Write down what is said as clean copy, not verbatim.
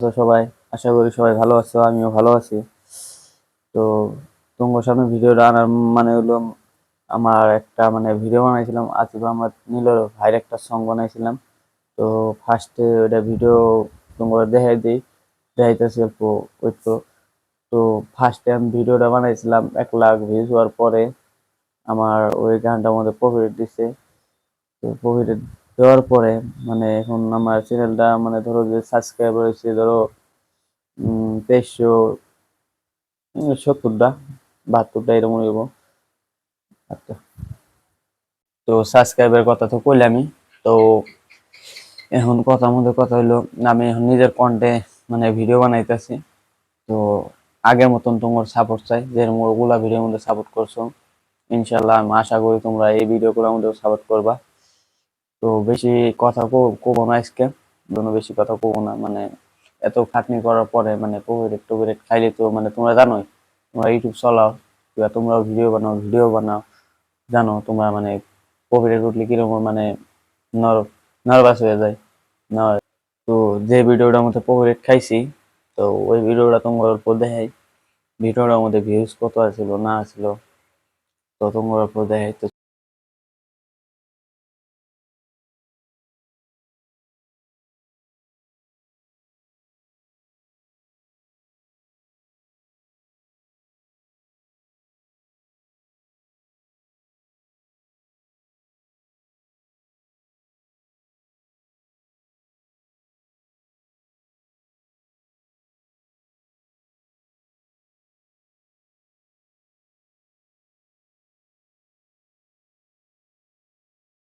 তো সবাই আশা করি সবাই ভালো আছো, আমিও ভালো আছি। তো তোমার সামনে ভিডিওটা আনার মানে হলো আমার একটা ভিডিও বানাইছিলাম, আতিফ আহমদ নীলের ভাইয়ের একটা সং বানাইছিলাম। তো ফার্স্টে ওইটা ভিডিও তোমার দেখাইতেছি অল্প ওই তো ফার্স্টে আমি ভিডিওটা বানাইছিলাম 1 লাখ ভিউজ হওয়ার পরে আমার ওই গানটার মধ্যে প্রফিট দিছে। তো প্রফিট দেওয়ার পরে এখন আমার চ্যানেলটা ধরো যে সাবস্ক্রাইবার হয়েছে ধরো 2370টা 72টা এরকম হইব। আচ্ছা, তো সাবস্ক্রাইবের কথা তো কইলামই। তো এখন কথার মধ্যে কথা হইলো, আমি এখন নিজের কন্টে ভিডিও বানাইতেছি। তো আগের মতন তোমার সাপোর্ট চাই, যে ওগুলা ভিডিওর মধ্যে সাপোর্ট করছো। ইনশাল্লাহ আমি আশা করি তোমরা এই ভিডিওগুলোর মধ্যে সাপোর্ট করবা। তো বেশি কথা কবো না আজকে, বেশি কথা কবো না। এত খাটনি করার পরে কোভিড টোভিড খাইলে তো তোমরা জানোই, তোমরা ইউটিউব চালাও কিংবা তোমরা ভিডিও বানাও, জানো তোমরা কোভিড উঠলে কিরকম নার্ভাস হয়ে যায় না। তো যে ভিডিওটার মধ্যে কোভিড খাইছি, তো ওই ভিডিওটা তোমার উপর দেখাই। ভিডিওটার মধ্যে ভিউজ কত আছিল না আছিল, তো তোমার উপর দেখাই। তো